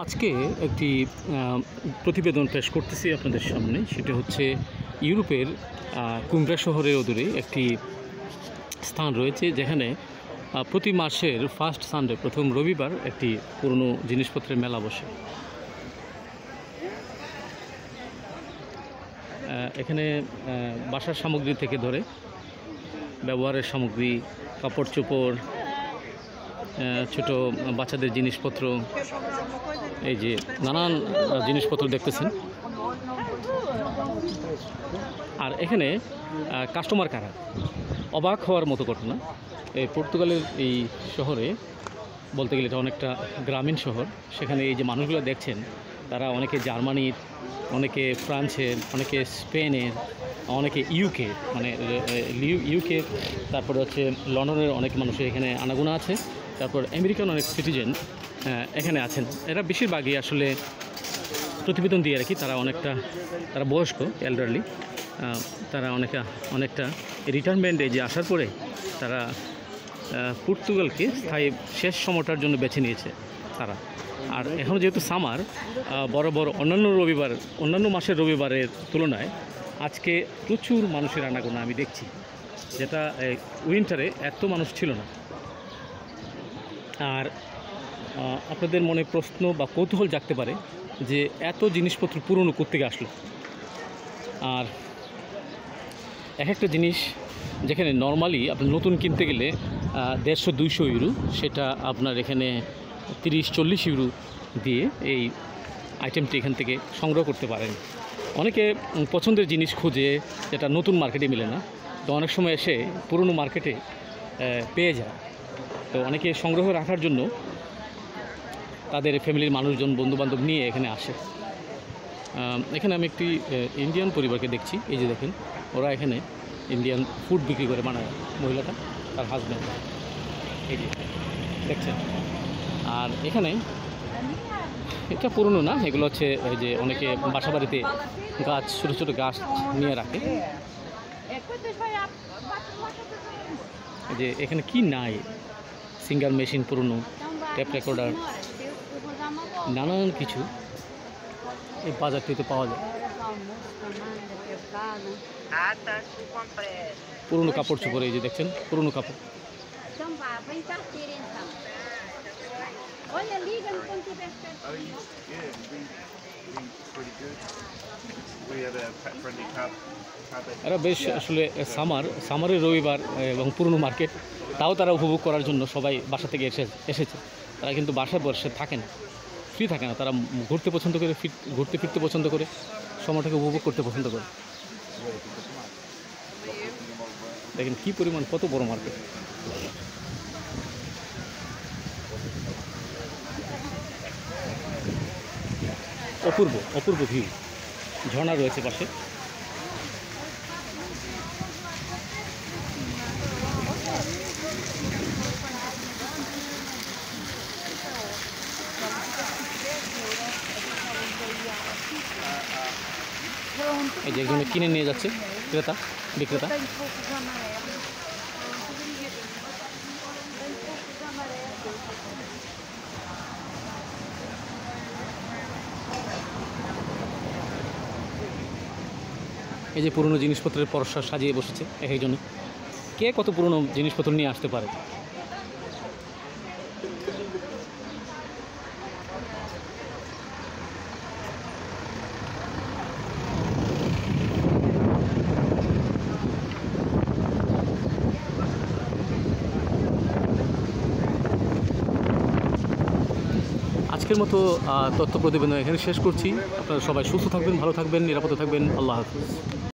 আজকে একটি প্রতিবেদন পেশ করতেছি আপনাদের সামনে। সেটা হচ্ছে ইউরোপের কুমব্রা শহরের অদূরে একটি স্থান রয়েছে, যেখানে প্রতি মাসের ফার্স্ট সানডে, প্রথম রবিবার, একটি পুরনো জিনিসপত্রের মেলা বসে। এখানে বাসার সামগ্রী থেকে ধরে ব্যবহারের সামগ্রী, কাপড় চোপড়, ছোট বাচ্চাদের জিনিসপত্র, এই যে নানান জিনিসপত্র দেখতেছেন। আর এখানে কাস্টমার কারা, অবাক হওয়ার মতো ঘটনা। এই পর্তুগালের এই শহরে বলতে গেলে এটা অনেকটা গ্রামীণ শহর। সেখানে এই যে মানুষগুলো দেখছেন, তারা অনেকে জার্মানির, অনেকে ফ্রান্সের, অনেকে স্পেনের, অনেকে ইউকে, মানে ইউকে, তারপরে হচ্ছে লন্ডনের অনেক মানুষ এখানে আনাগোনা আছে। তারপর আমেরিকান অনেক সিটিজেন এখানে আছেন। এরা বেশিরভাগই আসলে প্রতিবেদন দিয়ে রাখি, তারা বয়স্ক, এল্ডারলি। তারা অনেকটা রিটায়ারমেন্ট এজে আসার পরে তারা পর্তুগালকে স্থায়ী শেষ সময়টার জন্য বেছে নিয়েছে তারা। আর এখন যেহেতু সামার, বড় অন্যান্য মাসের রবিবারের তুলনায় আজকে প্রচুর মানুষের আনাগোনা আমি দেখছি, যেটা উইন্টারে এত মানুষ ছিল না। আর আপনাদের মনে প্রশ্ন বা কৌতূহল জাগতে পারে যে এত জিনিসপত্র পুরনো কোত্থেকে আসলো। আর এক একটা জিনিস যেখানে নর্মালি আপনি নতুন কিনতে গেলে 150-200 ইউরো, সেটা আপনার এখানে 30-40 ইউরো দিয়ে এই আইটেমটি এখান থেকে সংগ্রহ করতে পারেন। অনেকে পছন্দের জিনিস খুঁজে, যেটা নতুন মার্কেটে মিলে না, তো অনেক সময় এসে পুরনো মার্কেটে পেয়ে যায়। তো অনেকে সংগ্রহ রাখার জন্য তাদের ফ্যামিলির মানুষজন, বন্ধুবান্ধব নিয়ে এখানে আসে। এখানে আমি একটি ইন্ডিয়ান পরিবারকে দেখছি। এই যে দেখেন, ওরা এখানে ইন্ডিয়ান ফুড বিক্রি করে, বানায় মহিলাটা, তার হাজব্যান্ড, এই যে দেখছেন। আর এখানে এটা পুরনো না, এগুলো হচ্ছে এই যে অনেকে বাসাবাড়িতে গাছ, ছোটো ছোটো গাছ নিয়ে রাখে। এই যে এখানে কি নাই, সিঙ্গার মেশিন পুরনো, টেপ রেকর্ডার, নানান কিছু এই বাজারটিতে পাওয়া যায়। পুরনো কাপড় চোপড়, এই যে দেখছেন পুরনো কাপড়। এরা বেশ আসলে সামারের রবিবার এবং পুরনো মার্কেট, তাও তারা উপভোগ করার জন্য সবাই বাসা থেকে এসেছে। তারা কিন্তু বাসায় বসে থাকে না, ফ্রি থাকে না। তারা ঘুরতে পছন্দ করে, ঘুরতে ফিরতে পছন্দ করে, সময়টাকে উপভোগ করতে পছন্দ করে। দেখেন কী পরিমাণ, কত বড় মার্কেট। অপূর্ব ভিউ, ঝর্ণা রয়েছে পাশে। এই যে একজনে কিনে নিয়ে যাচ্ছে, বিক্রেতা। এই যে পুরনো জিনিসপত্রের পরশা সাজিয়ে বসেছে এক একজনে। কে কত পুরনো জিনিসপত্র নিয়ে আসতে পারে। আজকের মতো তথ্য প্রতিবেদন এখানে শেষ করছি। আপনারা সবাই সুস্থ থাকবেন, ভালো থাকবেন, নিরাপদে থাকবেন। আল্লাহ হাফিজ।